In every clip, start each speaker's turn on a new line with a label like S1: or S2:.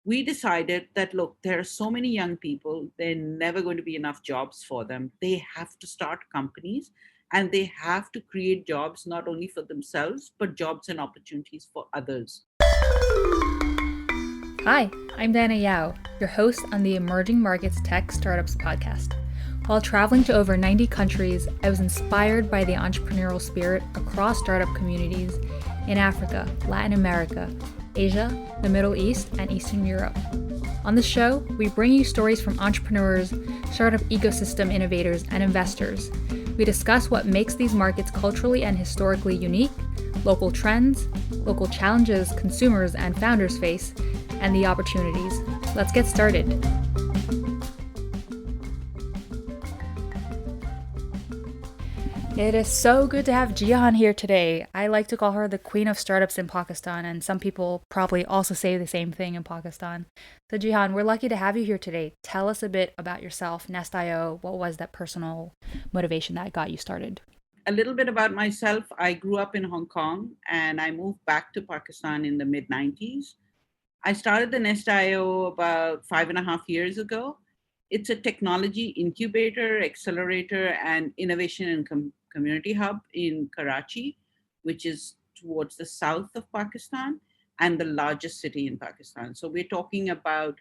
S1: we decided that, look, there are so many young people, there are never going to be enough jobs for them. They have to start companies and they have to create jobs not only for themselves, but jobs and opportunities for others.
S2: Hi, I'm Dana Yao, your host on the Emerging Markets Tech Startups podcast. While traveling to over 90 countries, I was inspired by the entrepreneurial spirit across startup communities in Africa, Latin America, Asia, the Middle East, and Eastern Europe. On the show, we bring you stories from entrepreneurs, startup ecosystem innovators, and investors. We discuss what makes these markets culturally and historically unique, local trends, local challenges consumers and founders face, and the opportunities. Let's get started. It is so good to have Jihan here today. I like to call her the queen of startups in Pakistan, and some people probably also say the same thing in Pakistan. So, Jihan, we're lucky to have you here today. Tell us a bit about yourself, Nest.io. What was that personal motivation that got you started?
S1: A little bit about myself. I grew up in Hong Kong and I moved back to Pakistan in the mid 90s. I started the Nest.io about 5.5 years ago. It's a technology incubator, accelerator, and innovation and community hub in Karachi, which is towards the south of Pakistan and the largest city in Pakistan. So we're talking about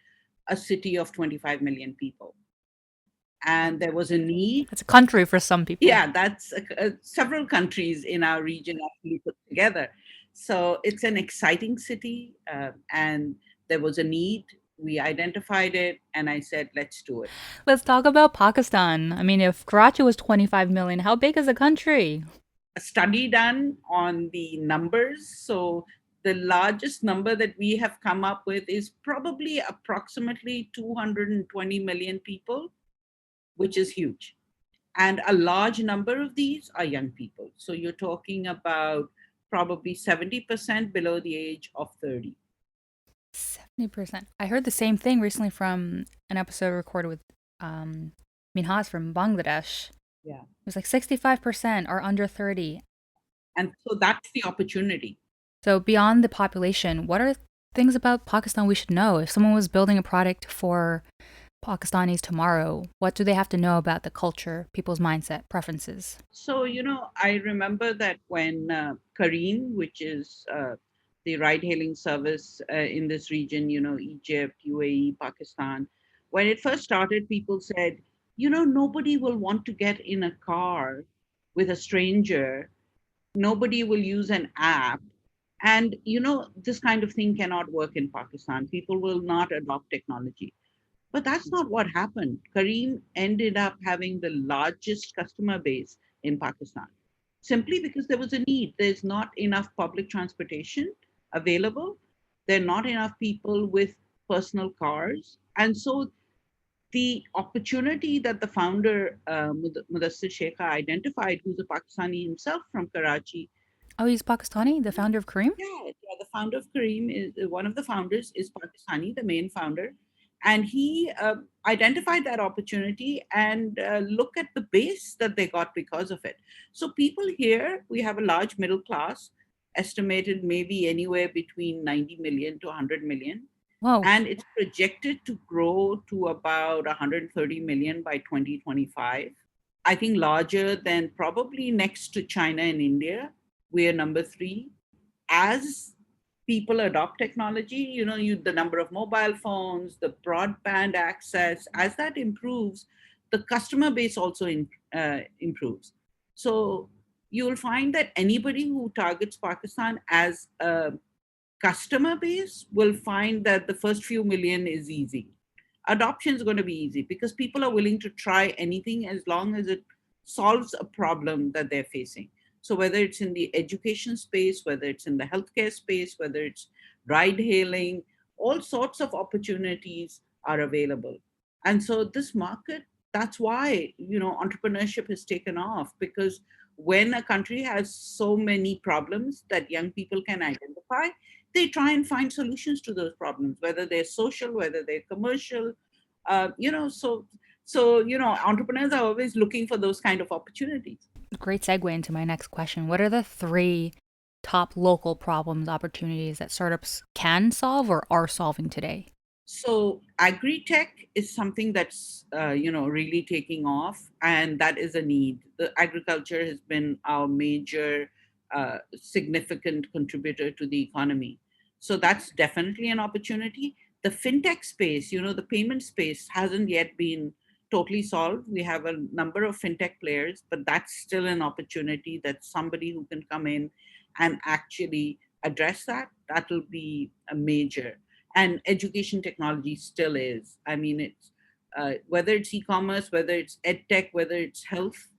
S1: a city of 25 million people. And there was a need.
S2: It's a country for some people.
S1: Yeah, that's several countries in our region actually put together. So it's an exciting city, and there was a need. We identified it, and I said, let's do it.
S2: Let's talk about Pakistan. I mean, if Karachi was 25 million, how big is the country?
S1: A study done on the numbers. So the largest number that we have come up with is probably approximately 220 million people, which is huge. And a large number of these are young people. So you're talking about probably 70% below the age of 30.
S2: 70%. I heard the same thing recently from an episode recorded with Minhas from Bangladesh.
S1: Yeah.
S2: It was like 65% are under 30.
S1: And so that's the opportunity.
S2: So beyond the population, what are things about Pakistan we should know? If someone was building a product for Pakistanis tomorrow, what do they have to know about the culture, people's mindset, preferences?
S1: So, I remember that when Careem, which is the ride hailing service in this region, Egypt, UAE, Pakistan, when it first started, people said, nobody will want to get in a car with a stranger. Nobody will use an app. And, this kind of thing cannot work in Pakistan. People will not adopt technology. But that's not what happened. Kareem ended up having the largest customer base in Pakistan simply because there was a need. There's not enough public transportation available. There are not enough people with personal cars. And so the opportunity that the founder, Mudassir Sheikha, identified, who's a Pakistani himself from Karachi.
S2: Oh, he's Pakistani, the founder of Kareem?
S1: Yeah, the founder of Kareem is one of the founders is Pakistani, the main founder, and he identified that opportunity and look at the base that they got because of it. So people here, we have a large middle class, estimated maybe anywhere between 90 million to 100 million,
S2: Whoa.
S1: and it's projected to grow to about 130 million by 2025. I think larger than probably next to China and India. We are number three. As people adopt technology, the number of mobile phones, the broadband access, as that improves, the customer base also improves. So you'll find that anybody who targets Pakistan as a customer base will find that the first few million is easy. Adoption is going to be easy because people are willing to try anything as long as it solves a problem that they're facing. So whether it's in the education space, whether it's in the healthcare space, whether it's ride hailing, all sorts of opportunities are available. And so this market, that's why, entrepreneurship has taken off, because when a country has so many problems that young people can identify, they try and find solutions to those problems, whether they're social, whether they're commercial. Entrepreneurs are always looking for those kind of opportunities.
S2: Great segue into my next question. What are the three top local problems, opportunities that startups can solve or are solving today?
S1: So agri-tech is something that's really taking off, and that is a need. The agriculture has been our major significant contributor to the economy. So that's definitely an opportunity. The fintech space, the payment space hasn't yet been totally solved. We have a number of fintech players, but that's still an opportunity. That somebody who can come in and actually address that. That'll be a major. And education technology still is. I mean, it's whether it's e-commerce, whether it's ed tech, whether it's health,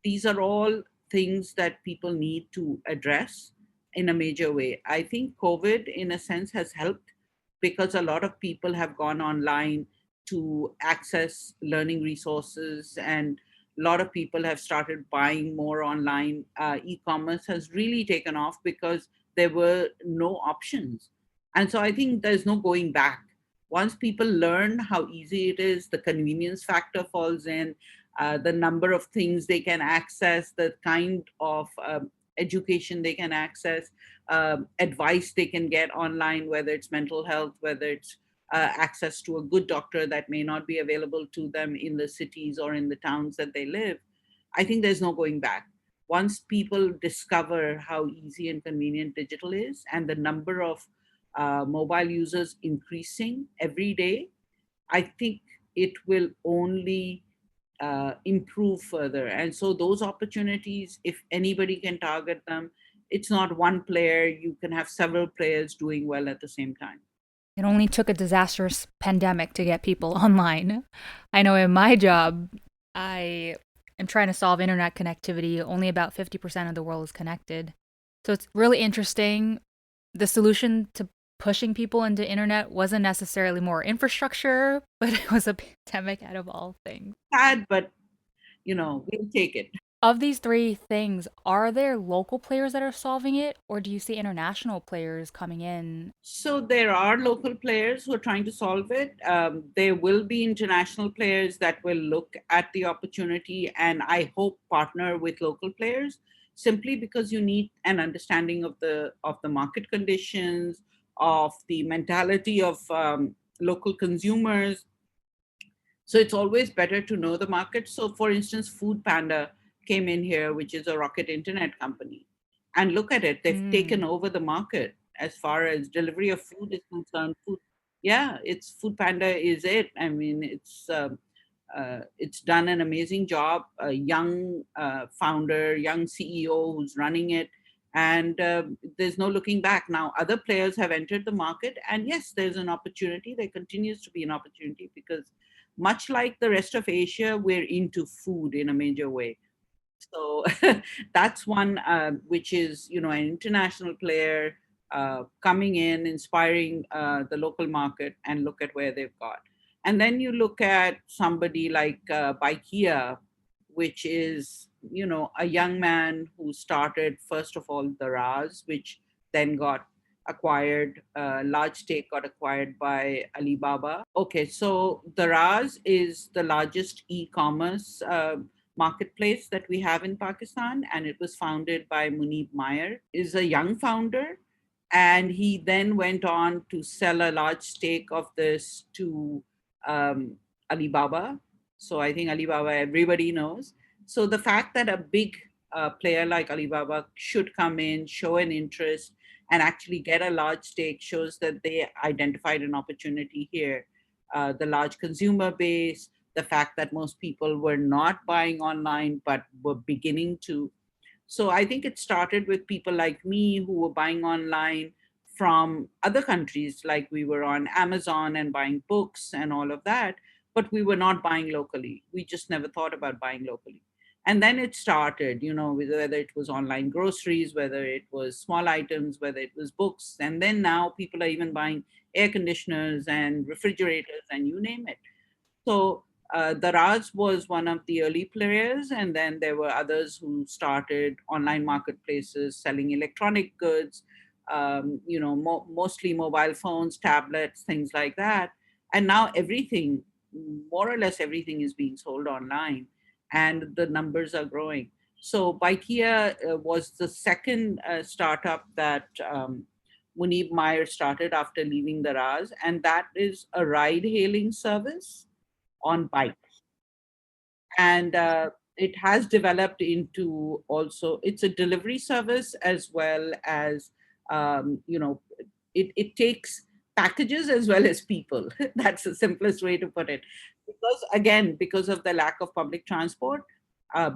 S1: these are all things that people need to address in a major way. I think COVID, in a sense, has helped because a lot of people have gone online to access learning resources, and a lot of people have started buying more online. E-commerce has really taken off because there were no options. And so I think there's no going back. Once people learn how easy it is, the convenience factor falls in, the number of things they can access, the kind of education they can access, advice they can get online, whether it's mental health, whether it's access to a good doctor that may not be available to them in the cities or in the towns that they live. I think there's no going back. Once people discover how easy and convenient digital is, and the number of mobile users increasing every day, I think it will only improve further. And so those opportunities, if anybody can target them, it's not one player. You can have several players doing well at the same time.
S2: It only took a disastrous pandemic to get people online. I know in my job, I am trying to solve internet connectivity. Only about 50% of the world is connected. So it's really interesting. The solution to pushing people into internet wasn't necessarily more infrastructure, but it was a pandemic out of all things.
S1: Sad, but we'll take it.
S2: Of these three things, are there local players that are solving it, or do you see international players coming in?
S1: So there are local players who are trying to solve it. There will be international players that will look at the opportunity, and I hope partner with local players, simply because you need an understanding of the market conditions, of the mentality of local consumers. So it's always better to know the market. So, for instance, Food Panda came in here, which is a rocket internet company. And look at it, they've taken
S2: Mm.
S1: over the market as far as delivery of food is concerned. Food, yeah, it's Food Panda is it. I mean, it's done an amazing job. A young founder, young CEO who's running it, and there's no looking back. Now, other players have entered the market, and yes, there's an opportunity. There continues to be an opportunity because, much like the rest of Asia, we're into food in a major way. So that's one which is, an international player coming in, inspiring the local market, and look at where they've got. And then you look at somebody like Baikia, which is, a young man who started, first of all, the Raz, which then got acquired, large stake got acquired by Alibaba. Okay, so the Raz is the largest e-commerce marketplace that we have in Pakistan, and it was founded by Munib Meyer. Is a young founder, and he then went on to sell a large stake of this to Alibaba. So I think Alibaba everybody knows. So the fact that a big player like Alibaba should come in, show an interest, and actually get a large stake shows that they identified an opportunity here. The large consumer base, the fact that most people were not buying online but were beginning to. So I think it started with people like me who were buying online from other countries, like we were on Amazon and buying books and all of that, but we were not buying locally. We just never thought about buying locally. And then it started, whether it was online groceries, whether it was small items, whether it was books. And then now people are even buying air conditioners and refrigerators and you name it. So Daraz was one of the early players, and then there were others who started online marketplaces selling electronic goods, mostly mobile phones, tablets, things like that. And now everything, more or less everything, is being sold online, and the numbers are growing. So Baikia was the second startup that Munib Meyer started after leaving the Raz, and that is a ride-hailing service on bikes. And it has developed into also, it's a delivery service as well as, you know, it takes packages as well as people. That's the simplest way to put it. Because again, because of the lack of public transport,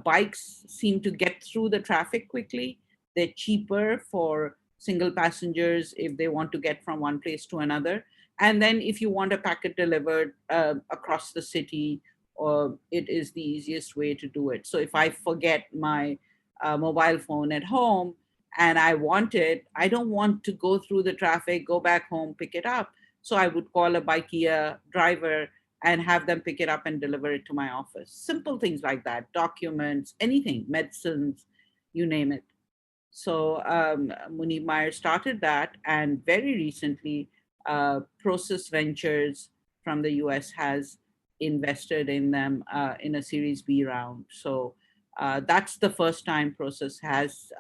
S1: bikes seem to get through the traffic quickly. They're cheaper for single passengers if they want to get from one place to another. And then if you want a packet delivered across the city, or it is the easiest way to do it. So if I forget my mobile phone at home and I want it, I don't want to go through the traffic, go back home, pick it up. So I would call a Bikea driver and have them pick it up and deliver it to my office. Simple things like that, documents, anything, medicines, you name it. So Munib Meyer started that, and very recently, Process Ventures from the US has invested in them in a Series B round. So that's the first time Process has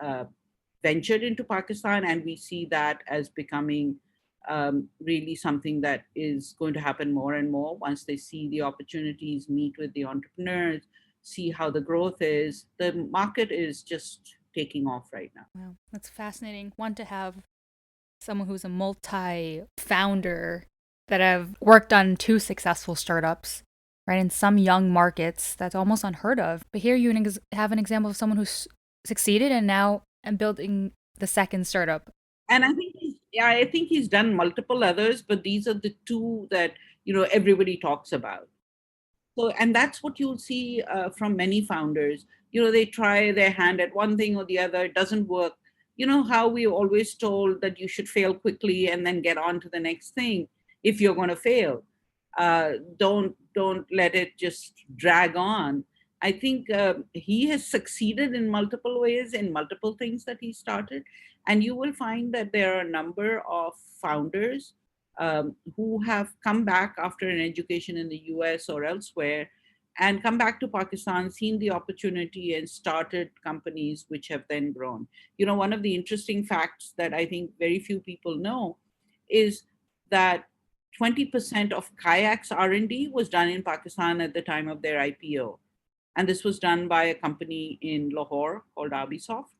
S1: ventured into Pakistan, and we see that as becoming really something that is going to happen more and more once they see the opportunities, meet with the entrepreneurs, see how the growth is. The market is just taking off right now.
S2: Wow, that's fascinating. One, to have someone who's a multi-founder that have worked on two successful startups, right? In some young markets, that's almost unheard of. But here you have an example of someone who's succeeded and now and building the second startup.
S1: And I think I think he's done multiple others, but these are the two that everybody talks about. So, and that's what you'll see from many founders. They try their hand at one thing or the other, it doesn't work. You know how we always told that you should fail quickly and then get on to the next thing if you're going to fail. Don't let it just drag on. I think he has succeeded in multiple ways in multiple things that he started, and you will find that there are a number of founders who have come back after an education in the US or elsewhere and come back to Pakistan, seen the opportunity, and started companies which have then grown. One of the interesting facts that I think very few people know is that 20% of kayaks R&D was done in Pakistan at the time of their IPO. And this was done by a company in Lahore called Abisoft.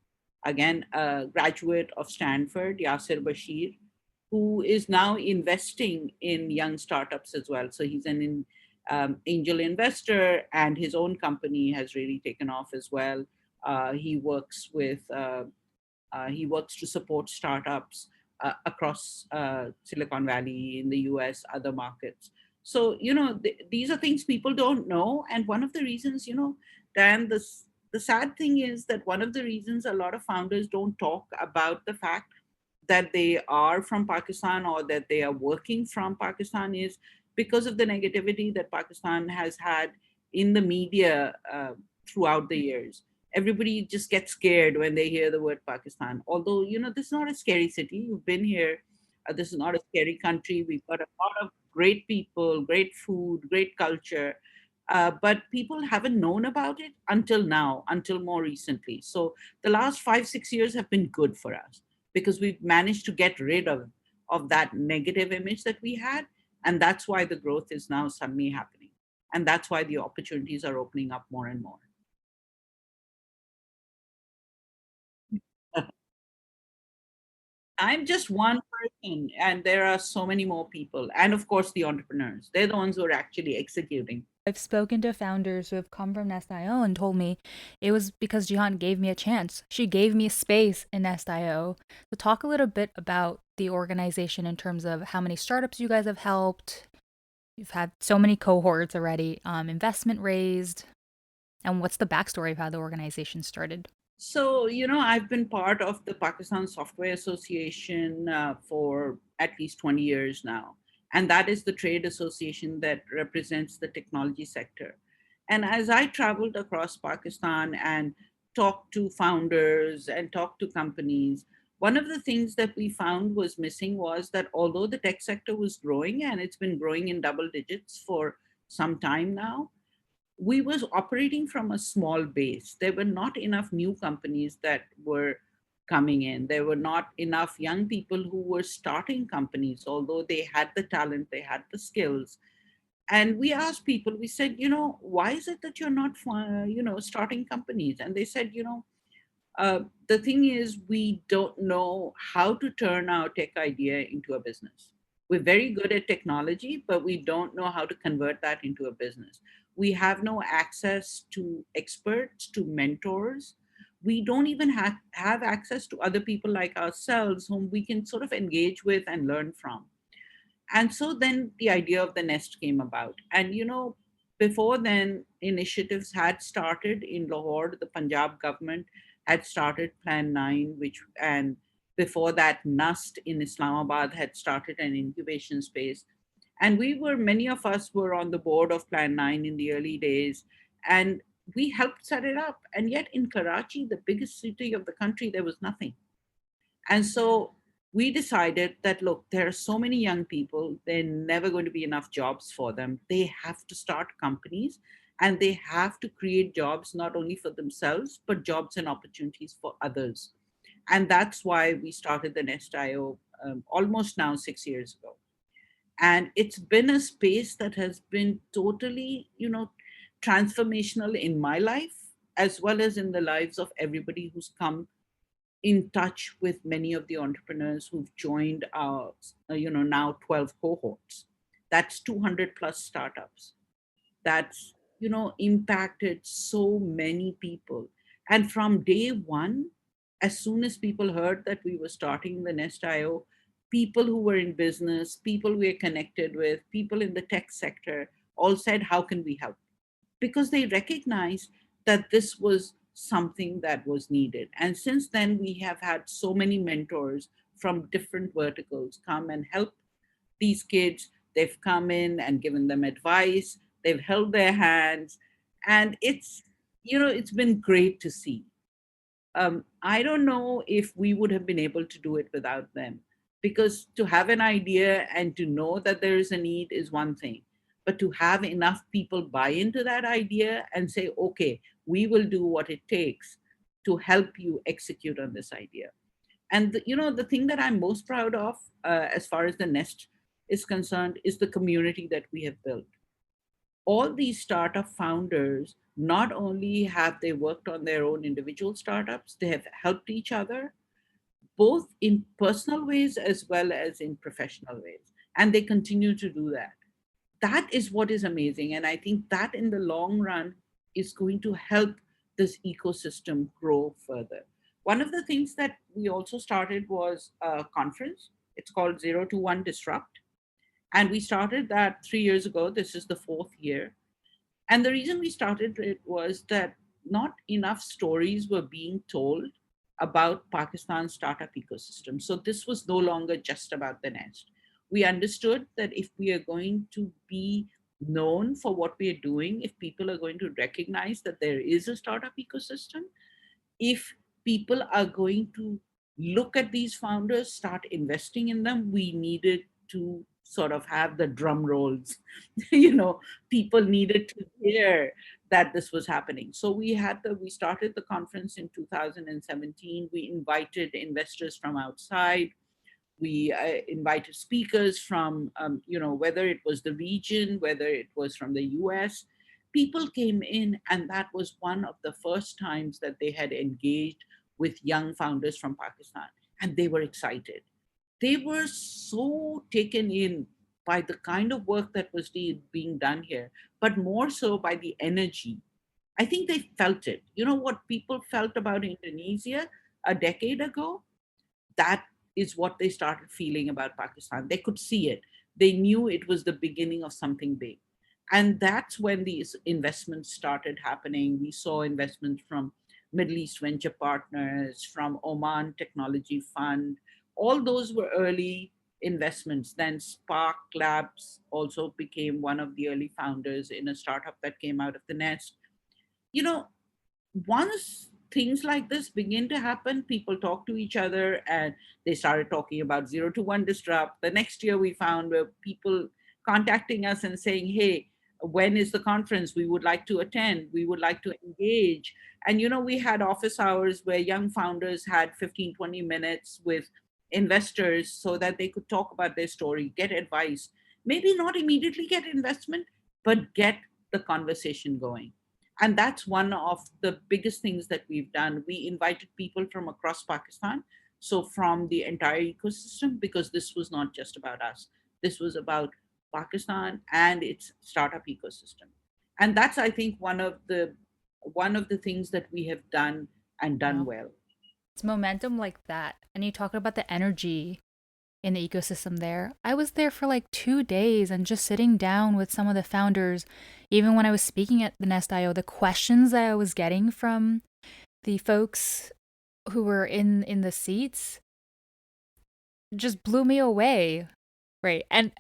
S1: Again, a graduate of Stanford, Yasir Bashir, who is now investing in young startups as well. So he's an angel investor, and his own company has really taken off as well. He works to support startups across Silicon Valley, in the US, other markets. So these are things people don't know, and one of the reasons, Dan, the sad thing is that one of the reasons a lot of founders don't talk about the fact that they are from Pakistan or that they are working from Pakistan is because of the negativity that Pakistan has had in the media throughout the years. Everybody just gets scared when they hear the word Pakistan. Although, this is not a scary city. You've been here. This is not a scary country. We've got a lot of great people, great food, great culture. But people haven't known about it until now, until more recently. So the last 5, 6 years have been good for us because we've managed to get rid of that negative image that we had. And that's why the growth is now suddenly happening. And that's why the opportunities are opening up more and more. I'm just one person, and there are so many more people. And of course, the entrepreneurs. They're the ones who are actually executing.
S2: I've spoken to founders who have come from Nest.io and told me it was because Jihan gave me a chance. She gave me space in Nest.io. So talk a little bit about the organization in terms of how many startups you guys have helped. You've had so many cohorts already, investment raised, and what's the backstory of how the organization started?
S1: So, I've been part of the Pakistan Software Association for at least 20 years now. And that is the trade association that represents the technology sector. And as I traveled across Pakistan and talked to founders and talked to companies, one of the things that we found was missing was that although the tech sector was growing, and it's been growing in double digits for some time now, we was operating from a small base. There were not enough new companies that were coming in. There were not enough young people who were starting companies, although they had the talent, they had the skills. And we asked people, we said, why is it that you're not, starting companies? And they said, the thing is, we don't know how to turn our tech idea into a business. We're very good at technology, but we don't know how to convert that into a business. We have no access to experts, to mentors. We don't even have access to other people like ourselves whom we can sort of engage with and learn from. And so then the idea of the nest came about. And before then, initiatives had started in Lahore. The Punjab government had started Plan 9, which, and before that, NUST in Islamabad had started an incubation space. And many of us were on the board of Plan 9 in the early days, and we helped set it up. And yet in Karachi, the biggest city of the country, there was nothing. And so we decided that, look, there are so many young people, they're never going to be enough jobs for them. They have to start companies, and they have to create jobs not only for themselves, but jobs and opportunities for others. And that's why we started the Nest.io almost now 6 years ago. And it's been a space that has been totally, transformational in my life, as well as in the lives of everybody who's come in touch with many of the entrepreneurs who've joined our, now 12 cohorts. That's 200 plus startups. That's, impacted so many people. And from day one, as soon as people heard that we were starting the Nest.io, people who were in business, people we are connected with, people in the tech sector all said, how can we help? Because they recognized that this was something that was needed. And since then, we have had so many mentors from different verticals come and help these kids. They've come in and given them advice, they've held their hands, and it's been great to see. I don't know if we would have been able to do it without them, because to have an idea and to know that there is a need is one thing, but to have enough people buy into that idea and say, okay, we will do what it takes to help you execute on this idea. And the thing that I'm most proud of, as far as the Nest is concerned, is the community that we have built. All these startup founders, not only have they worked on their own individual startups, they have helped each other, both in personal ways as well as in professional ways. And they continue to do that. That is what is amazing. And I think that in the long run is going to help this ecosystem grow further. One of the things that we also started was a conference. It's called 0 to 1 Disrupt. And we started that 3 years ago. This is the fourth year. And the reason we started it was that not enough stories were being told about Pakistan's startup ecosystem. So this was no longer just about the Nest. We understood that if we are going to be known for what we are doing, if people are going to recognize that there is a startup ecosystem, if people are going to look at these founders, start investing in them, we needed to sort of have the drum rolls. People needed to hear that this was happening. So we started the conference in 2017. We invited investors from outside. We invited speakers from, whether it was the region, whether it was from the US. People came in, and that was one of the first times that they had engaged with young founders from Pakistan, and they were excited. They were so taken in by the kind of work that was being done here, but more so by the energy. I think they felt it. You know what people felt about Indonesia a decade ago? That is what they started feeling about Pakistan. They could see it. They knew it was the beginning of something big. And that's when these investments started happening. We saw investments from Middle East Venture Partners, from Oman Technology Fund. All those were early investments. Then Spark Labs also became one of the early founders in a startup that came out of the Nest. You know, once things like this begin to happen, people talk to each other, and they started talking about 0 to 1 Disrupt. The next year we found were people contacting us and saying, hey, when is the conference? We would like to attend. We would like to engage. And, we had office hours where young founders had 15, 20 minutes with investors so that they could talk about their story, get advice, maybe not immediately get investment, but get the conversation going. And that's one of the biggest things that we've done. We invited people from across Pakistan, so from the entire ecosystem, because this was not just about us. This was about Pakistan and its startup ecosystem. And that's, I think, one of the things that we have done and done
S2: Yeah.
S1: well.
S2: It's momentum like that. And you talk about the energy in the ecosystem there. I was there for like 2 days and just sitting down with some of the founders. Even when I was speaking at the Nest IO, the questions that I was getting from the folks who were in the seats just blew me away. Right. And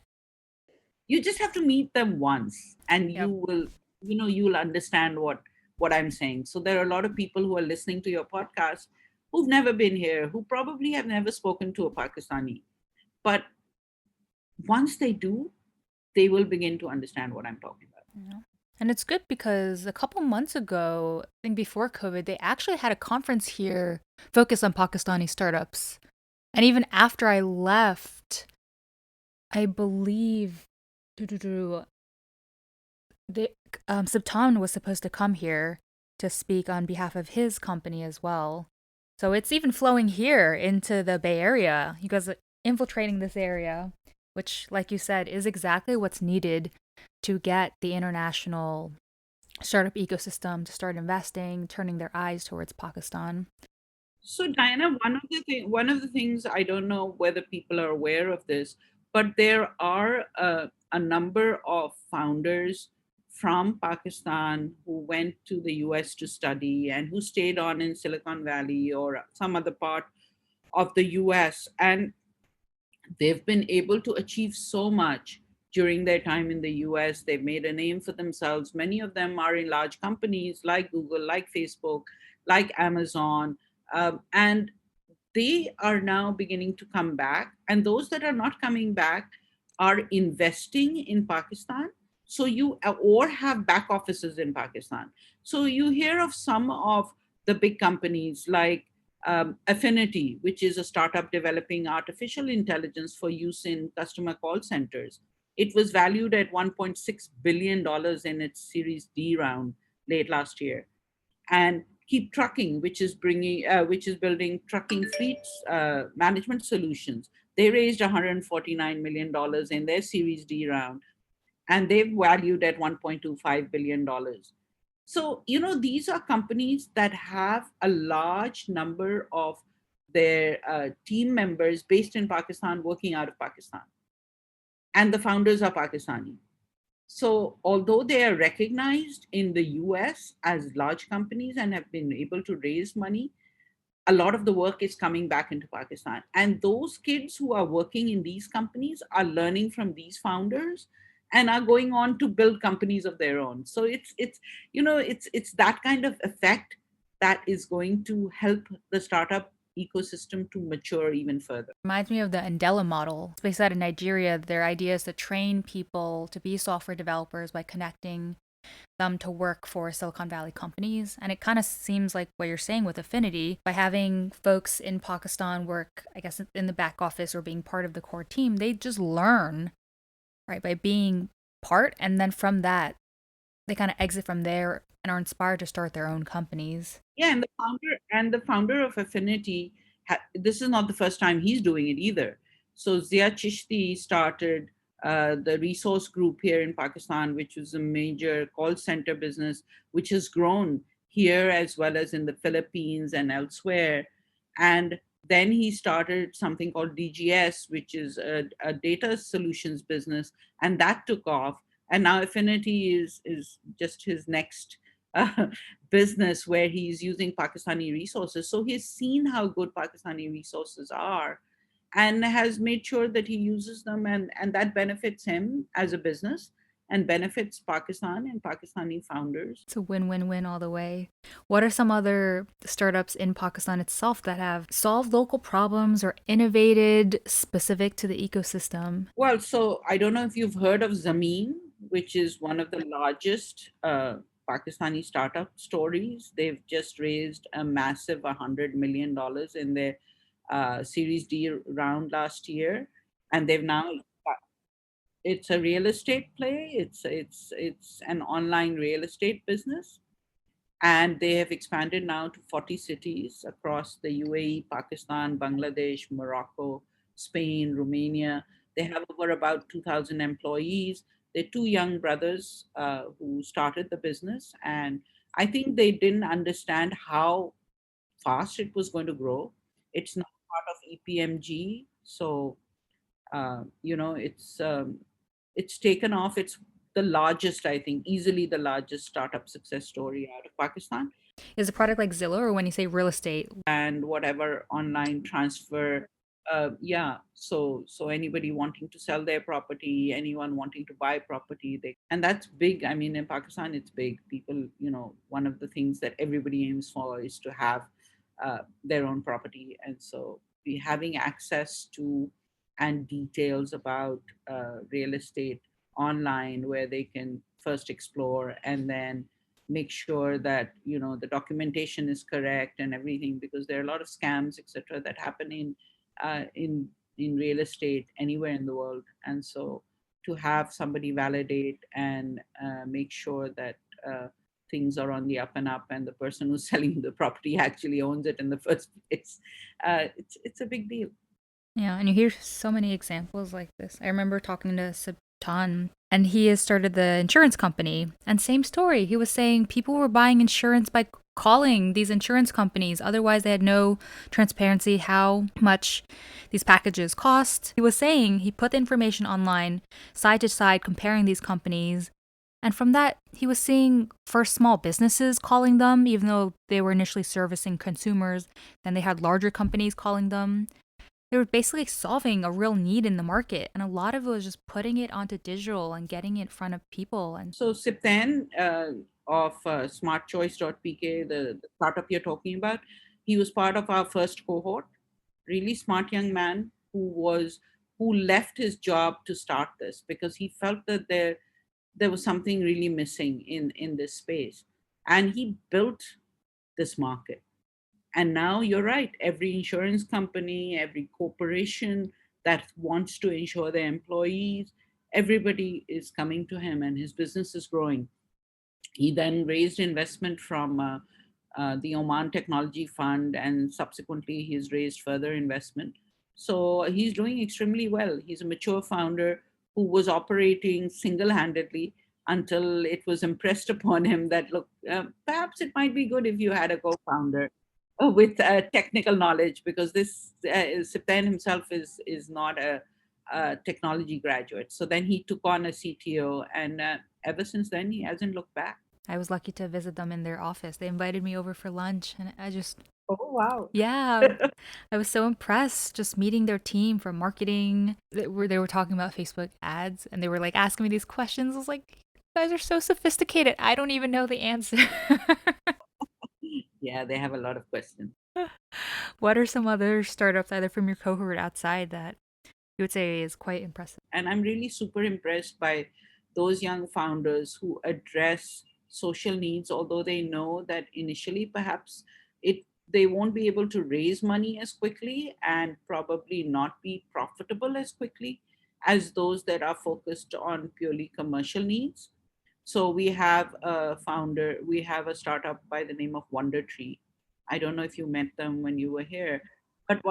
S1: You just have to meet them once, and
S2: yep.
S1: you'll understand what I'm saying. So there are a lot of people who are listening to your podcast who've never been here, who probably have never spoken to a Pakistani. But once they do, they will begin to understand what I'm talking about.
S2: Yeah. And it's good because a couple months ago, I think before COVID, they actually had a conference here focused on Pakistani startups. And even after I left, I believe the Subtan was supposed to come here to speak on behalf of his company as well. So it's even flowing here into the Bay Area. You guys are infiltrating this area, which, like you said, is exactly what's needed to get the international startup ecosystem to start investing, turning their eyes towards Pakistan.
S1: So, Diana, one of the things, I don't know whether people are aware of this, but there are a number of founders from Pakistan who went to the US to study and who stayed on in Silicon Valley or some other part of the US. And they've been able to achieve so much during their time in the US. They've made a name for themselves. Many of them are in large companies like Google, like Facebook, like Amazon. And they are now beginning to come back. And those that are not coming back are investing in Pakistan. So or have back offices in Pakistan. So you hear of some of the big companies like Affinity, which is a startup developing artificial intelligence for use in customer call centers. It was valued at $1.6 billion in its Series D round late last year. And Keep Trucking, which is building trucking fleet management solutions. They raised $149 million in their Series D round, and they've valued at $1.25 billion. So, these are companies that have a large number of their team members based in Pakistan, working out of Pakistan. And the founders are Pakistani. So, although they are recognized in the US as large companies and have been able to raise money, a lot of the work is coming back into Pakistan. And those kids who are working in these companies are learning from these founders and are going on to build companies of their own. So it's that kind of effect that is going to help the startup ecosystem to mature even further.
S2: Reminds me of the Andela model. It's based out of Nigeria. Their idea is to train people to be software developers by connecting them to work for Silicon Valley companies. And it kind of seems like what you're saying with Affinity, by having folks in Pakistan work, I guess, in the back office or being part of the core team, they just learn, right, by being part. And then from that, they kind of exit from there and are inspired to start their own companies.
S1: Yeah, and the founder of Affinity, this is not the first time he's doing it either. So Zia Chishti started the resource group here in Pakistan, which was a major call center business, which has grown here as well as in the Philippines and elsewhere. And then he started something called DGS, which is a data solutions business, and that took off. And now Affinity is just his next uh, business where he's using Pakistani resources. So he's seen how good Pakistani resources are and has made sure that he uses them, and that benefits him as a business and benefits Pakistan and Pakistani founders.
S2: It's a win-win-win all the way. What are some other startups in Pakistan itself that have solved local problems or innovated specific to the ecosystem?
S1: Well, so I don't know if you've heard of Zameen, which is one of the largest Pakistani startup stories. They've just raised a massive $100 million in their Series D round last year, and they've now. It's a real estate play. It's an online real estate business, and they have expanded now to 40 cities across the UAE, Pakistan, Bangladesh, Morocco, Spain, Romania. They have over about 2,000 employees. They're two young brothers who started the business, and I think they didn't understand how fast it was going to grow. It's not part of EPMG, so it's taken off. It's the largest, I think, easily the largest startup success story out of Pakistan.
S2: Is a product like Zillow, or when you say real estate?
S1: And whatever online transfer, yeah. So anybody wanting to sell their property, anyone wanting to buy property, and that's big. I mean, in Pakistan, it's big. People, one of the things that everybody aims for is to have their own property, and so be having access to and details about real estate online, where they can first explore and then make sure that the documentation is correct and everything, because there are a lot of scams, etc., that happen uh, in in real estate anywhere in the world. And so to have somebody validate and make sure that things are on the up and up, and the person who's selling the property actually owns it in the first place, it's a big deal.
S2: Yeah, and you hear so many examples like this. I remember talking to Subtan, and he has started the insurance company. And same story. He was saying people were buying insurance by calling these insurance companies. Otherwise, they had no transparency how much these packages cost. He was saying he put the information online, side to side, comparing these companies. And from that, he was seeing first small businesses calling them, even though they were initially servicing consumers. Then they had larger companies calling them. They were basically solving a real need in the market, and a lot of it was just putting it onto digital and getting it in front of people. And
S1: So Siptan of smartchoice.pk, the startup you're talking about, he was part of our first cohort. Really smart young man who left his job to start this because he felt that there was something really missing in this space, and he built this market. And now you're right, every insurance company, every corporation that wants to insure their employees, everybody is coming to him, and his business is growing. He then raised investment from the Oman Technology Fund, and subsequently he's raised further investment. So he's doing extremely well. He's a mature founder who was operating single-handedly until it was impressed upon him that, look, perhaps it might be good if you had a co-founder with technical knowledge, because this Siptan himself is not a technology graduate. So then he took on a CTO, and ever since then he hasn't looked back.
S2: I was lucky to visit them in their office. They invited me over for lunch, and I just,
S1: Oh wow!
S2: yeah, I was so impressed just meeting their team from marketing. They were talking about Facebook ads, and they were like asking me these questions. I was like, you guys are so sophisticated. I don't even know the answer.
S1: Yeah, they have a lot of questions.
S2: What are some other startups, either from your cohort outside, that you would say is quite impressive?
S1: And I'm really super impressed by those young founders who address social needs, although they know that initially perhaps it they won't be able to raise money as quickly and probably not be profitable as quickly as those that are focused on purely commercial needs. So we have a startup by the name of Wandertree. I don't know if you met them when you were here, but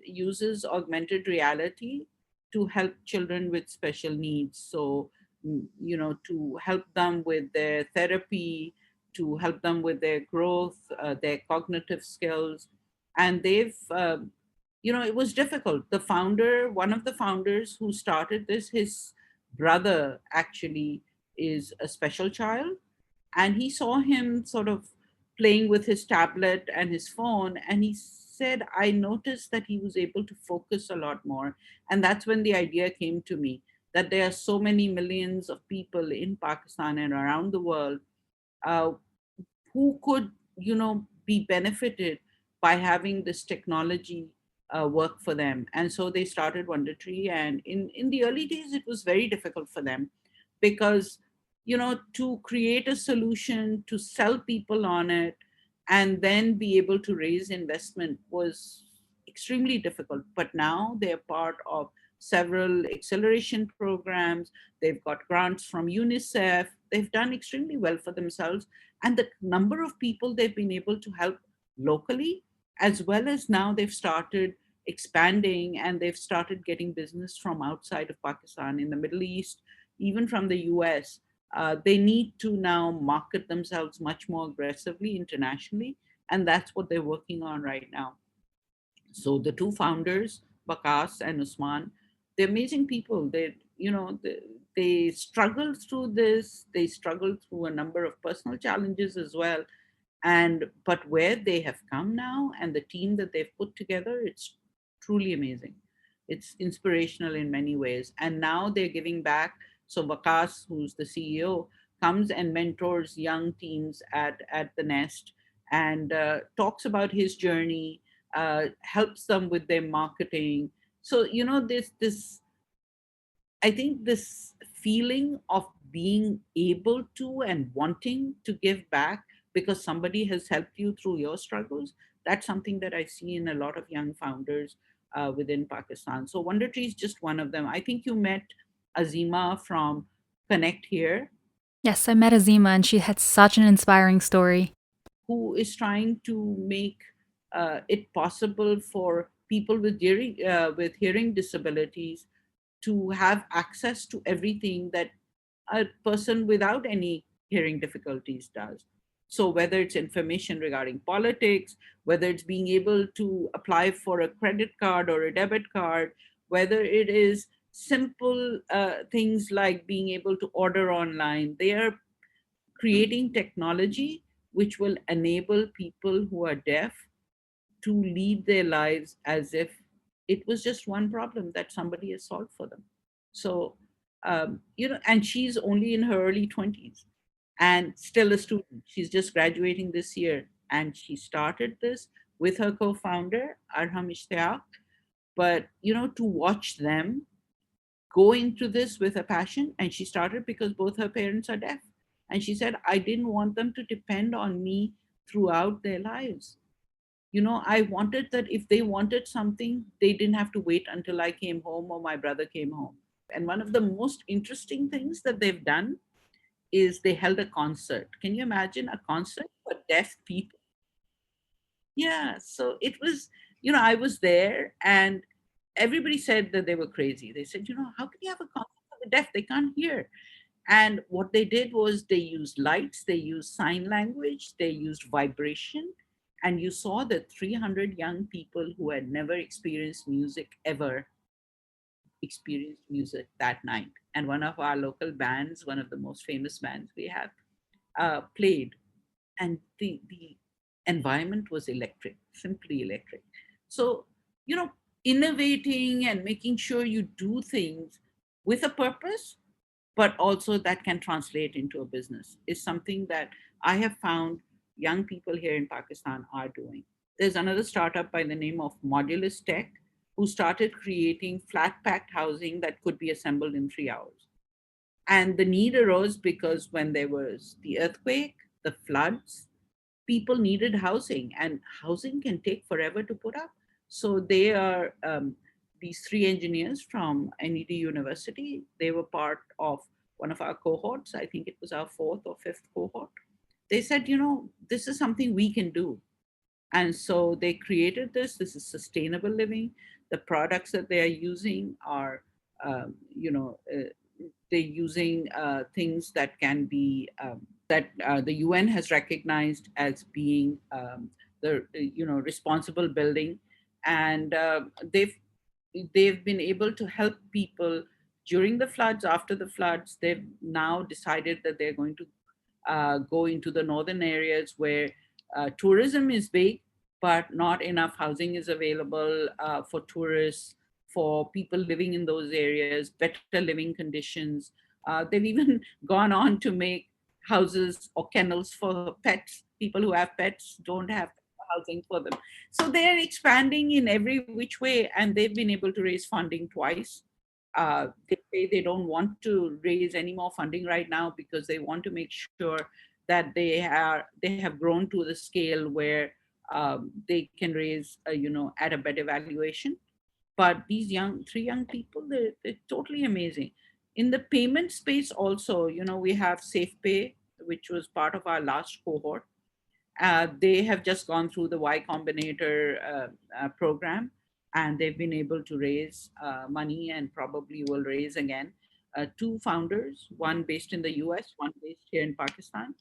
S1: uses augmented reality to help children with special needs. So, to help them with their therapy, to help them with their growth, their cognitive skills. And it was difficult. One of the founders who started this, his brother actually is a special child, and he saw him sort of playing with his tablet and his phone, and he said, I noticed that he was able to focus a lot more. And that's when the idea came to me that there are so many millions of people in Pakistan and around the world uh, who could be benefited by having this technology work for them. And so they started Wandertree, and in the early days it was very difficult for them. because, to create a solution, to sell people on it, and then be able to raise investment was extremely difficult. But now they're part of several acceleration programs. They've got grants from UNICEF. They've done extremely well for themselves. And the number of people they've been able to help locally, as well as now they've started expanding and they've started getting business from outside of Pakistan, in the Middle East, even from the US. They need to now market themselves much more aggressively internationally, and that's what they're working on right now. So the two founders, Bakas and Usman, they're amazing people. They struggled through this. They struggled through a number of personal challenges as well. And but where they have come now and the team that they've put together, it's truly amazing. It's inspirational in many ways. And now they're giving back. So Bakas, who's the CEO, comes and mentors young teams at the Nest, and talks about his journey, helps them with their marketing. So this I think this feeling of being able to and wanting to give back because somebody has helped you through your struggles, that's something that I see in a lot of young founders within Pakistan. So Wandertree is just one of them. I think you met Azima from Connect Here,
S2: Yes, I met Azima and she had such an inspiring story.
S1: who is trying to make it possible for people with hearing disabilities to have access to everything that a person without any hearing difficulties does. So, whether it's information regarding politics, whether it's being able to apply for a credit card or a debit card, whether it is simple things like being able to order online, they are creating technology which will enable people who are deaf to lead their lives as if it was just one problem that somebody has solved for them. So, and she's only in her early 20s and still a student. She's just graduating this year. And she started this with her co founder, Arham Ishtiaq. But, to watch them go into this with a passion, and she started because both her parents are deaf. And she said, I didn't want them to depend on me throughout their lives. I wanted that if they wanted something, they didn't have to wait until I came home or my brother came home. And one of the most interesting things that they've done is they held a concert. Can you imagine a concert for deaf people? Yeah. So it was, I was there and everybody said that they were crazy. They said, how can you have a concert for the deaf? They can't hear. And what they did was they used lights, they used sign language, they used vibration. And you saw that 300 young people who had never experienced music ever experienced music that night. And one of our local bands, one of the most famous bands we have, played. And the environment was electric, simply electric. So, you know, innovating and making sure you do things with a purpose but also that can translate into a business is something that I have found young people here in Pakistan are doing. There's another startup by the name of Modulus Tech who started creating flat packed housing that could be assembled in 3 hours. And the need arose because when there was the earthquake, the floods, people needed housing, and housing can take forever to put up. So they are these three engineers from NED University. They were part of one of our cohorts. I think it was our fourth or fifth cohort. They said, this is something we can do. And so they created this. This is sustainable living. The products that they are using are, they're using things that can be that the UN has recognized as being the responsible building, and they've been able to help people during the floods. After the floods, they've now decided that they're going to go into the northern areas where tourism is big, but not enough housing is available for tourists, for people living in those areas, better living conditions. They've even gone on to make houses or kennels for pets. People who have pets don't have housing for them. So they're expanding in every which way, and they've been able to raise funding twice. They say they don't want to raise any more funding right now because they want to make sure that they have grown to the scale where they can raise, at a better valuation. But these three young people, they're totally amazing. In the payment space also, we have SafePay, which was part of our last cohort. They have just gone through the Y Combinator program, and they've been able to raise money and probably will raise again. Two founders, one based in the US, one based here in Pakistan,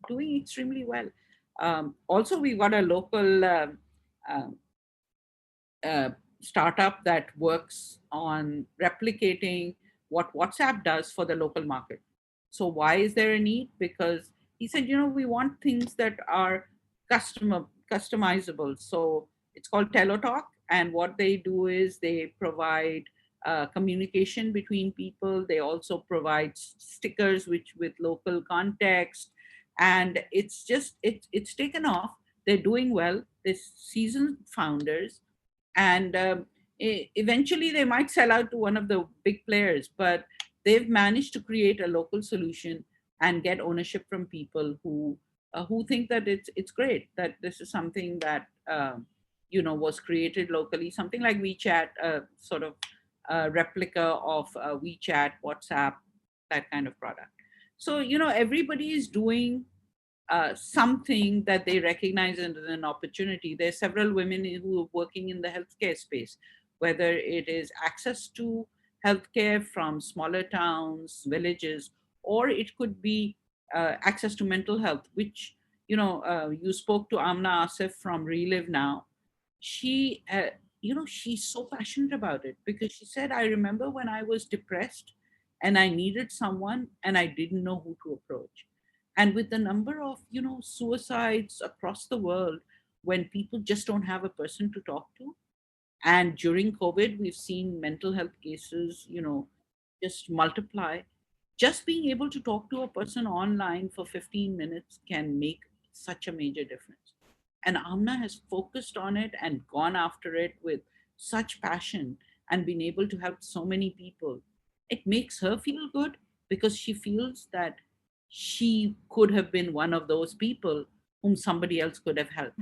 S1: doing extremely well. Also, we've got a local uh, uh, startup that works on replicating what WhatsApp does for the local market. So why is there a need? Because he said, we want things that are customizable. So it's called Teletalk, and what they do is they provide communication between people. They also provide stickers which with local context, and it's taken off. They're doing well. This seasoned founders, and eventually they might sell out to one of the big players, but they've managed to create a local solution and get ownership from people who think that it's great, that this is something that was created locally, something like WeChat, sort of a replica of WeChat, WhatsApp, that kind of product. So everybody is doing something that they recognize as an opportunity. There are several women who are working in the healthcare space, whether it is access to healthcare from smaller towns, villages, or it could be access to mental health, which, you spoke to Amna Asif from Relive Now. She, she's so passionate about it because she said, I remember when I was depressed and I needed someone and I didn't know who to approach. And with the number of suicides across the world, when people just don't have a person to talk to, and during COVID we've seen mental health cases just multiply. Just being able to talk to a person online for 15 minutes can make such a major difference. And Amna has focused on it and gone after it with such passion and been able to help so many people. It makes her feel good because she feels that she could have been one of those people whom somebody else could have helped.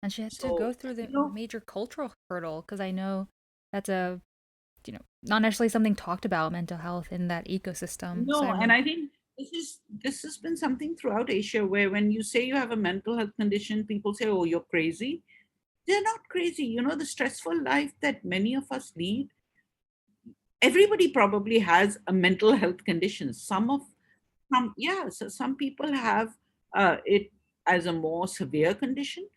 S2: And she had to
S1: So,
S2: go through the major cultural hurdle because I know that's not necessarily something talked about, mental health in that ecosystem. So I
S1: no, and
S2: remember.
S1: I think this has been something throughout Asia where when you say you have a mental health condition, people say, "Oh, you're crazy." They're not crazy. The stressful life that many of us lead, everybody probably has a mental health condition. So some people have it as a more severe condition,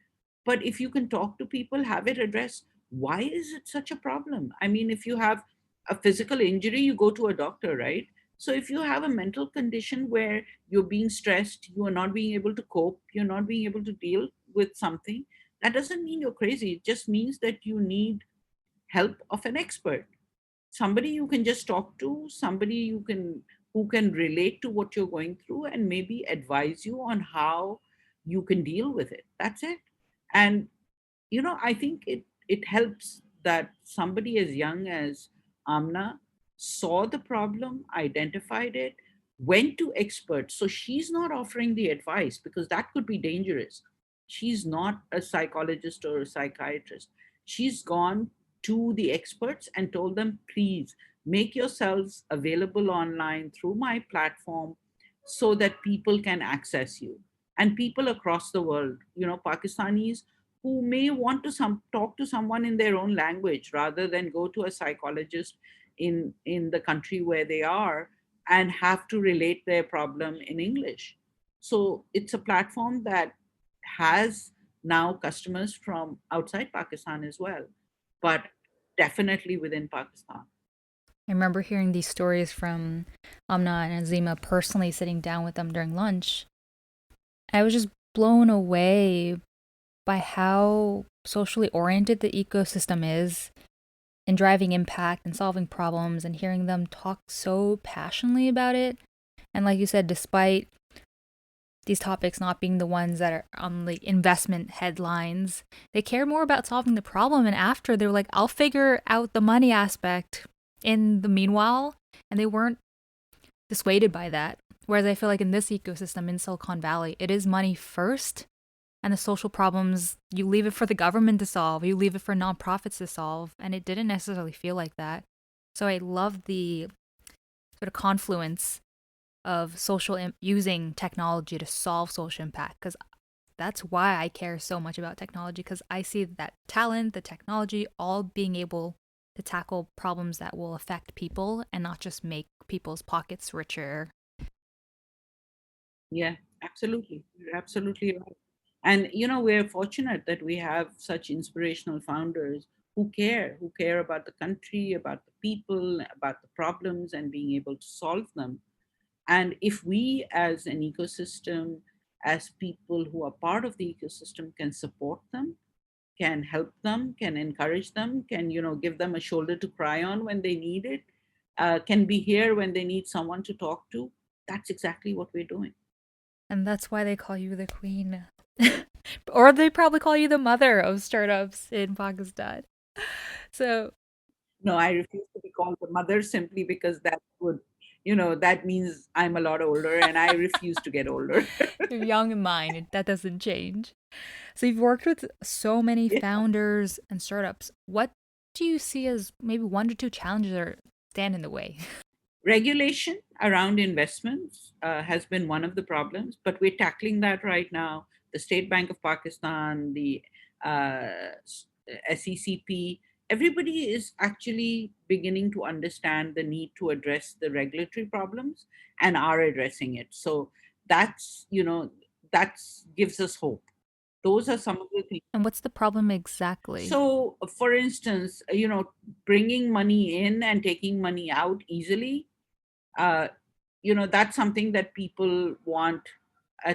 S1: but if you can talk to people, have it addressed, why is it such a problem? I mean, if you have a physical injury, you go to a doctor, right? So if you have a mental condition where you're being stressed, you are not being able to cope, you're not being able to deal with something, that doesn't mean you're crazy. It just means that you need help of an expert, somebody you can just talk to, somebody who can relate to what you're going through and maybe advise you on how you can deal with it. That's it. And I think it helps that somebody as young as Amna saw the problem, identified it, went to experts. So she's not offering the advice because that could be dangerous. She's not a psychologist or a psychiatrist. She's gone to the experts and told them, please make yourselves available online through my platform so that people can access you. And people across the world, Pakistanis who may want to talk to someone in their own language rather than go to a psychologist in the country where they are and have to relate their problem in English. So it's a platform that has now customers from outside Pakistan as well, but definitely within Pakistan.
S2: I remember hearing these stories from Amna and Azima personally sitting down with them during lunch. I was just blown away by how socially oriented the ecosystem is in driving impact and solving problems, and hearing them talk so passionately about it. And like you said, despite these topics not being the ones that are on the investment headlines, they care more about solving the problem. And after, they're like, I'll figure out the money aspect in the meanwhile, and they weren't dissuaded by that. Whereas I feel like in this ecosystem in Silicon Valley, it is money first, and the social problems, you leave it for the government to solve, you leave it for nonprofits to solve, and it didn't necessarily feel like that. So I love the sort of confluence of using technology to solve social impact, because that's why I care so much about technology, because I see that talent, the technology, all being able to tackle problems that will affect people and not just make people's pockets richer.
S1: Yeah, absolutely. You're absolutely right. And we're fortunate that we have such inspirational founders who care about the country, about the people, about the problems, and being able to solve them. And if we, as an ecosystem, as people who are part of the ecosystem, can support them, can help them, can encourage them, can give them a shoulder to cry on when they need it, can be here when they need someone to talk to, that's exactly what we're doing.
S2: And that's why they call you the queen. Or they probably call you the mother of startups in Pakistan. So,
S1: No, I refuse to be called the mother simply because that means I'm a lot older and I refuse to get older.
S2: you're young in mind, that doesn't change. So, you've worked with so many
S1: Yeah.
S2: founders and startups. What do you see as maybe one or two challenges that stand in the way?
S1: Regulation around investments has been one of the problems, but we're tackling that right now. The State Bank of Pakistan, the SECP, everybody is actually beginning to understand the need to address the regulatory problems and are addressing it. So that gives us hope. Those are some of the things.
S2: And what's the problem exactly?
S1: So, for instance, bringing money in and taking money out easily, uh, that's something that people want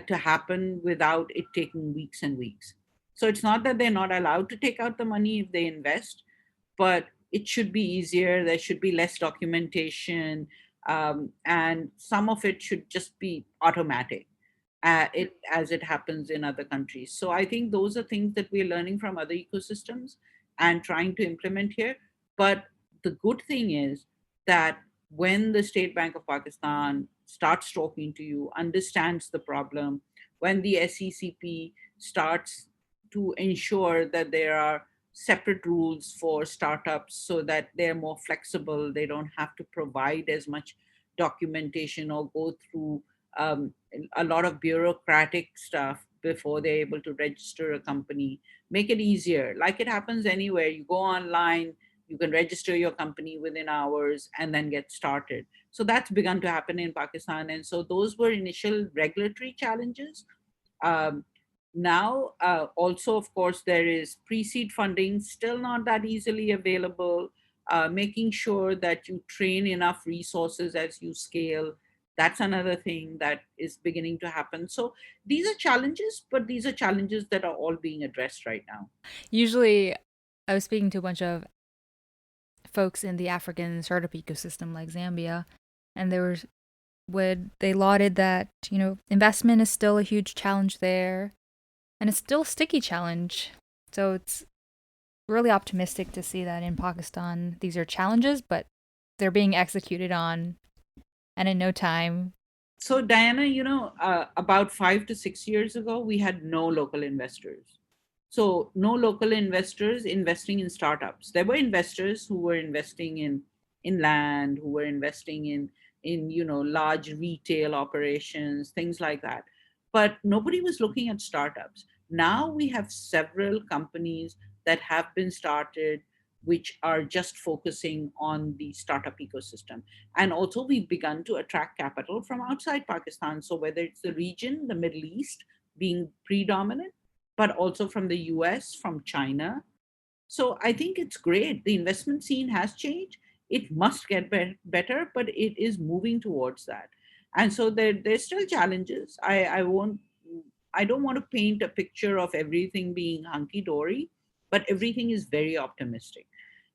S1: to happen without it taking weeks and weeks. So it's not that they're not allowed to take out the money if they invest, but it should be easier. There should be less documentation, and some of it should just be automatic, as it happens in other countries. So I think those are things that we're learning from other ecosystems and trying to implement here. But the good thing is that when the State Bank of Pakistan starts talking to you, understands the problem, when the SECP starts to ensure that there are separate rules for startups so that they're more flexible, they don't have to provide as much documentation or go through um, a lot of bureaucratic stuff before they're able to register a company. Make it easier, like it happens anywhere. You go online, you can register your company within hours and then get started. So that's begun to happen in Pakistan. And so those were initial regulatory challenges. Um, Now, also, of course, there is pre seed funding, still not that easily available. Making sure that you train enough resources as you scale. That's another thing that is beginning to happen. So these are challenges, but these are challenges that are all being addressed right now.
S2: Usually, I was speaking to a bunch of folks in the African startup ecosystem like Zambia, and they lauded that, investment is still a huge challenge there, and it's still a sticky challenge. So it's really optimistic to see that in Pakistan these are challenges, but they're being executed on, and in no time.
S1: So, Diana, about 5 to 6 years ago, we had no local investors. So, no local investors investing in startups. There were investors who were investing in land, who were investing in large retail operations, things like that. But nobody was looking at startups. Now we have several companies that have been started, which are just focusing on the startup ecosystem. And also, we've begun to attract capital from outside Pakistan. So, whether it's the region, the Middle East being predominant, but also from the US, from China. So, I think it's great. The investment scene has changed. It must get better, but it is moving towards that. And so, there's still challenges. I don't want to paint a picture of everything being hunky dory, but everything is very optimistic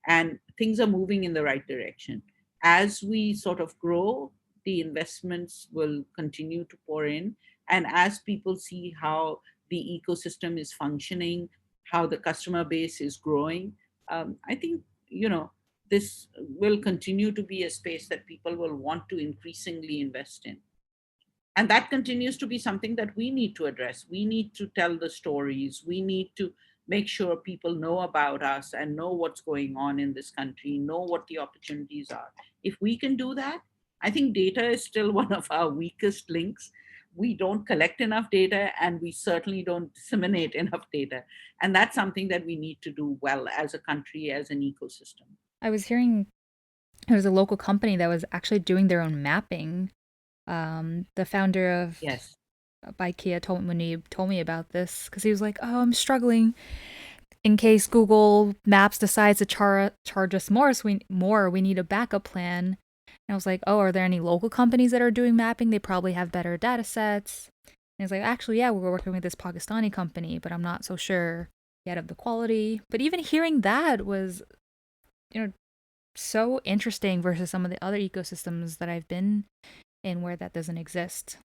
S1: and things are moving in the right direction. As we sort of grow, the investments will continue to pour in. And as people see how the ecosystem is functioning, how the customer base is growing, I think, this will continue to be a space that people will want to increasingly invest in. And that continues to be something that we need to address. We need to tell the stories. We need to make sure people know about us and know what's going on in this country, know what the opportunities are. If we can do that, I think data is still one of our weakest links. We don't collect enough data, and we certainly don't disseminate enough data. And that's something that we need to do well as a country, as an ecosystem.
S2: I was hearing there was a local company that was actually doing their own mapping. The founder of
S1: Yes.
S2: IKEA told me about this because he was like, "Oh, I'm struggling in case Google Maps decides to charge us more. So we need a backup plan." And I was like, "Oh, are there any local companies that are doing mapping? They probably have better data sets." And he's like, "Actually, yeah, we're working with this Pakistani company, but I'm not so sure yet of the quality." But even hearing that was, you know, so interesting versus some of the other ecosystems that I've been in where that doesn't exist.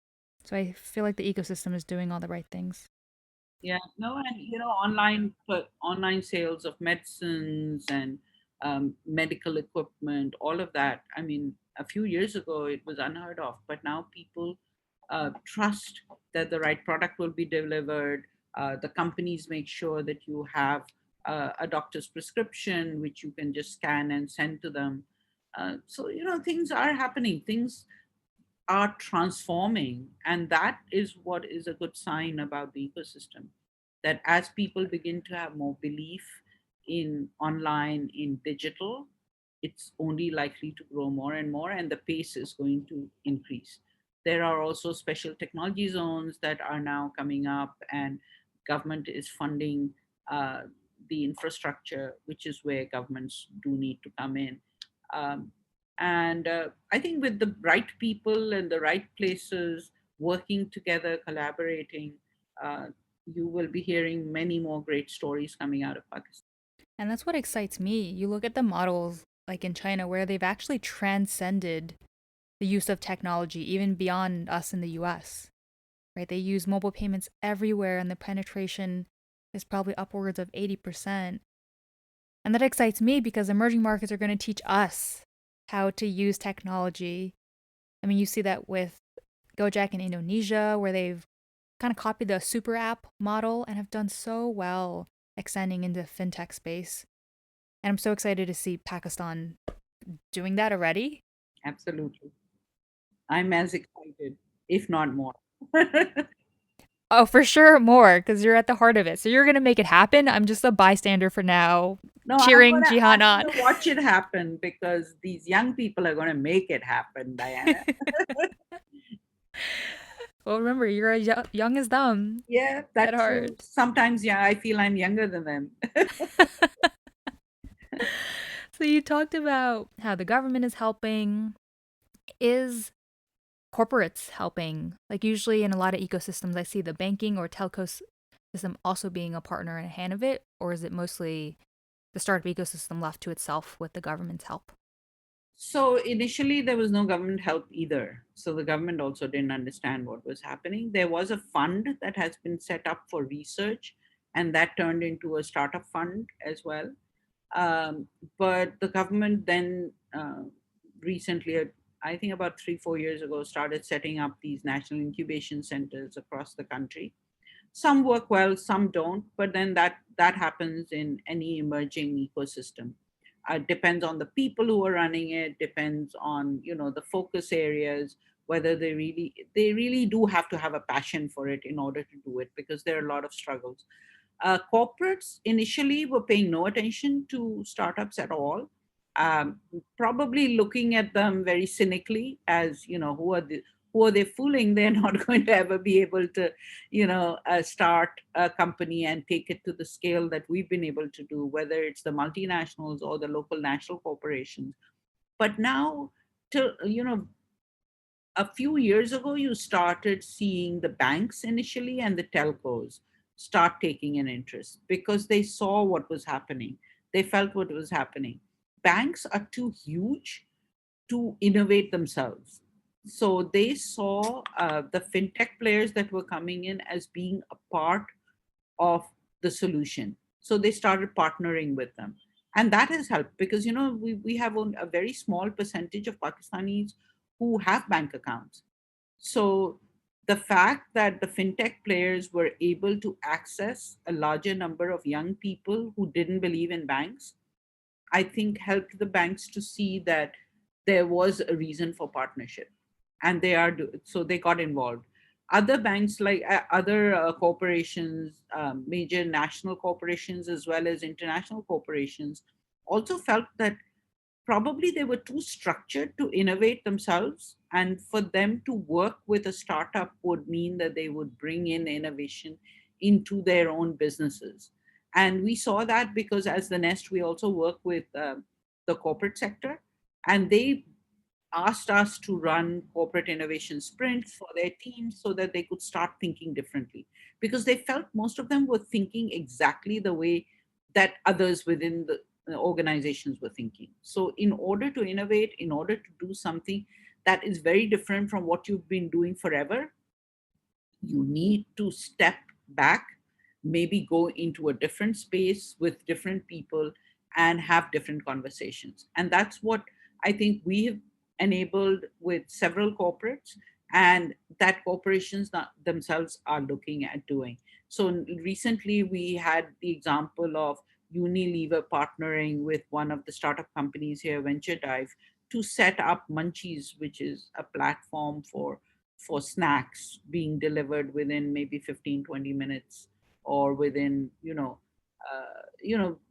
S2: So I feel like the ecosystem is doing all the right things.
S1: Yeah, no, and online sales of medicines and medical equipment, all of that. I mean, a few years ago it was unheard of, but now people trust that the right product will be delivered. The companies make sure that you have a doctor's prescription, which you can just scan and send to them. So things are happening. Things are transforming, and that is what is a good sign about the ecosystem, that as people begin to have more belief in online, in digital, it's only likely to grow more and more, and the pace is going to increase. There are also special technology zones that are now coming up, and government is funding uh, the infrastructure, which is where governments do need to come in. um, and I think with the right people and the right places working together, collaborating, uh, you will be hearing many more great stories coming out of Pakistan.
S2: And that's what excites me. You look at the models like in China where they've actually transcended the use of technology even beyond us in the US, right? They use mobile payments everywhere and the penetration is probably upwards of 80%. And that excites me because emerging markets are going to teach us how to use technology. I mean, you see that with Gojek in Indonesia, where they've kind of copied the super app model and have done so well extending into fintech space. And I'm so excited to see Pakistan doing that already.
S1: Absolutely. I'm as excited, if not more.
S2: Oh, for sure, more, because you're at the heart of it. So you're going to make it happen. I'm just a bystander for now,
S1: No,
S2: cheering Jihan
S1: I'm
S2: on.
S1: gonna watch it happen, because these young people are gonna make it happen, Diana.
S2: Well, remember, you're as young as them
S1: Yeah,
S2: at
S1: that's true.
S2: heart.
S1: Sometimes, yeah, I feel I'm younger than them.
S2: So you talked about how the government is helping. Is corporates helping? Like usually in a lot of ecosystems, I see the banking or telco system also being a partner and a hand of it, or is it mostly the startup ecosystem left to itself with the government's help?
S1: So initially, there was no government help either. So the government also didn't understand what was happening. There was a fund that has been set up for research, and that turned into a startup fund as well. Um, but the government then recently, I think about 3, 4 years ago, started setting up these national incubation centers across the country. Some work well, some don't, but then that happens in any emerging ecosystem. Depends on the people who are running it, depends on the focus areas, whether they really do have to have a passion for it in order to do it, because there are a lot of struggles. Corporates initially were paying no attention to startups at all, probably looking at them very cynically as, who are they fooling? They're not going to ever be able to, start a company and take it to the scale that we've been able to do, whether it's the multinationals or the local national corporations. But now, to a few years ago, you started seeing the banks initially and the telcos start taking an interest, because they saw what was happening. They felt what was happening. Banks are too huge to innovate themselves. So they saw the fintech players that were coming in as being a part of the solution. So they started partnering with them. And that has helped because, we have only a very small percentage of Pakistanis who have bank accounts. So the fact that the fintech players were able to access a larger number of young people who didn't believe in banks, I think helped the banks to see that there was a reason for partnership, and so they got involved. Other banks, like other corporations, major national corporations as well as international corporations, also felt that probably they were too structured to innovate themselves, and for them to work with a startup would mean that they would bring in innovation into their own businesses. And we saw that because as the Nest we also work with the corporate sector, and they asked us to run corporate innovation sprints for their teams so that they could start thinking differently, because they felt most of them were thinking exactly the way that others within the organizations were thinking. So in order to innovate, in order to do something that is very different from what you've been doing forever, you need to step back, maybe go into a different space with different people and have different conversations. And that's what I think we have enabled with several corporates, and that corporations themselves are looking at doing. So recently we had the example of Unilever partnering with one of the startup companies here, Venture Dive, to set up Munchies, which is a platform for snacks being delivered within maybe 15-20 minutes, or within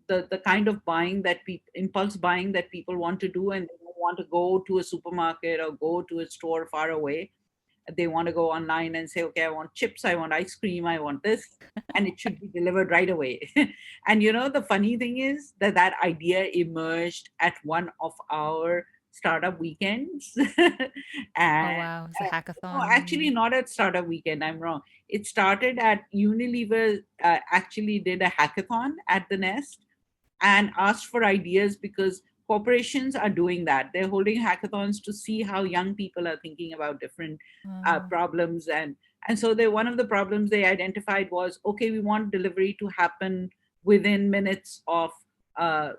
S1: the kind of buying that people impulse buying that people want to do, and they don't want to go to a supermarket or go to a store far away. They want to go online and say, okay, I want chips, I want ice cream, I want this, and it should be delivered right away. And the funny thing is that that idea emerged at one of our startup weekends.
S2: Oh,
S1: And
S2: wow. It's a
S1: no, actually
S2: hackathon.
S1: not at startup weekend, I'm wrong. It started at Unilever, actually did a hackathon at the Nest and asked for ideas, because corporations are doing that. They're holding hackathons to see how young people are thinking about different
S2: Oh,
S1: problems. And so one of the problems they identified was, okay, we want delivery to happen within minutes of the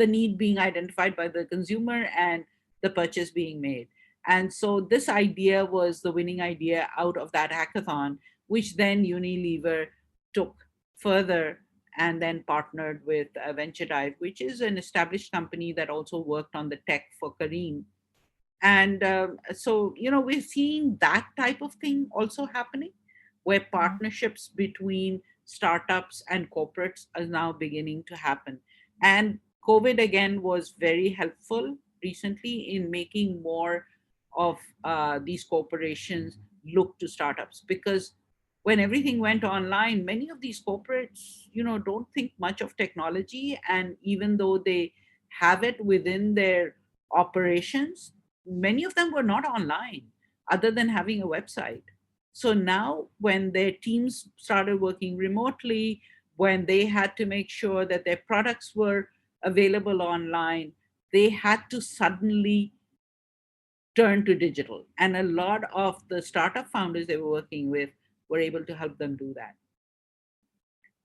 S1: need being identified by the consumer and the purchase being made. And so this idea was the winning idea out of that hackathon, which then Unilever took further and then partnered with Venture Dive, which is an established company that also worked on the tech for Kareem. And so, we're seeing that type of thing also happening, where
S2: mhm.
S1: partnerships between startups and corporates are now beginning to happen. And COVID again was very helpful recently in making more of these corporations look to startups, because when everything went online, many of these corporates, don't think much of technology. And even though they have it within their operations, many of them were not online other than having a website. So now, when their teams started working remotely, when they had to make sure that their products were available online, they had to suddenly turn to digital. And a lot of the startup founders they were working with were able to help them do that.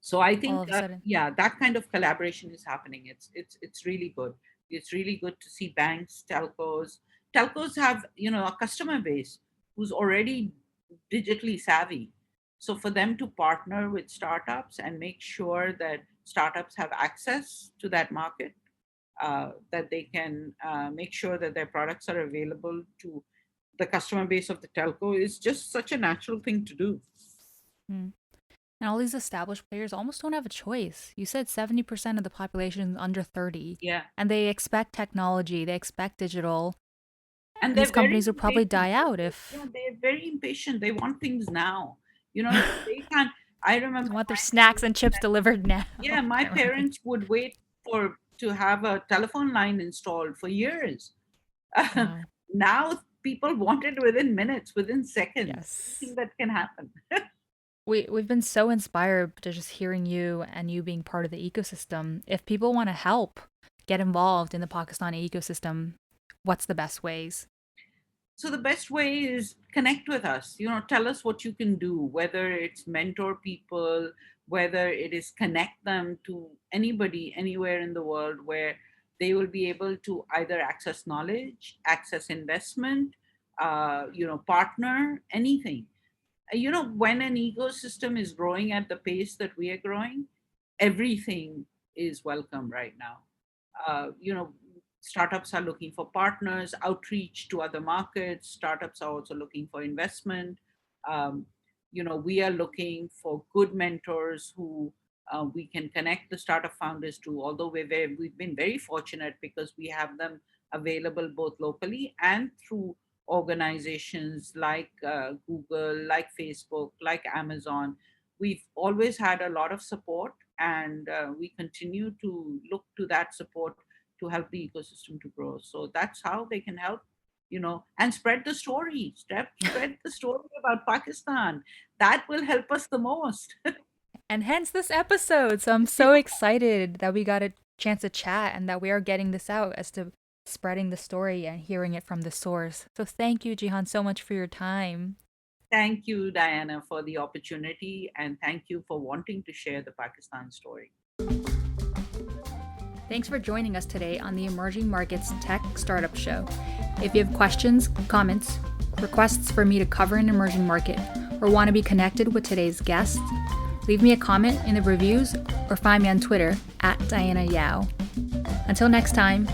S1: So I
S2: All
S1: think,
S2: of a sudden.
S1: yeah, that kind of collaboration is happening. It's really good. It's really good to see banks, telcos. Telcos have a customer base who's already digitally savvy. So for them to partner with startups and make sure that startups have access to that market, that they can make sure that their products are available to the customer base of the telco, is just such a natural thing to do.
S2: Mm. And all these established players almost don't have a choice. You said 70% of the population is under 30,
S1: Yeah.
S2: and they expect technology, they expect digital.
S1: And
S2: These
S1: they're very
S2: companies would probably
S1: impatient.
S2: die out if
S1: Yeah, they're very impatient. They want things now. If they can't. I
S2: they
S1: remember
S2: want their
S1: my
S2: snacks and
S1: parents.
S2: chips delivered now.
S1: Yeah, my
S2: Can't relate.
S1: parents would wait for to have a telephone line installed for years.
S2: Wow.
S1: Now people want it within minutes, within seconds. Anything
S2: Yes.
S1: that can happen.
S2: We've been so inspired to just hearing you and you being part of the ecosystem. If people want to help get involved in the Pakistani ecosystem, what's the best ways?
S1: So the best way is connect with us. Tell us what you can do, whether it's mentor people, whether it is connect them to anybody anywhere in the world where they will be able to either access knowledge, access investment, partner, anything. When an ecosystem is growing at the pace that we are growing, everything is welcome right now. uh, you know Startups are looking for partners, outreach to other markets. Startups are also looking for investment. um, we are looking for good mentors who we can connect the startup founders to, although we've been very fortunate because we have them available both locally and through organizations like Google, like Facebook, like Amazon. We've always had a lot of support, and we continue to look to that support to help the ecosystem to grow. So that's how they can help, and spread the story. Spread the story about Pakistan. That will help us the most.
S2: And hence this episode. So I'm so excited that we got a chance to chat and that we are getting this out as to spreading the story and hearing it from the source. So thank you, Jihan, so much for your time.
S1: Thank you, Diana, for the opportunity, and thank you for wanting to share the Pakistan story.
S2: Thanks for joining us today on the Emerging Markets Tech Startup Show. If you have questions, comments, requests for me to cover an emerging market, or want to be connected with today's guests, leave me a comment in the reviews or find me on Twitter @Diana Yao. Until next time,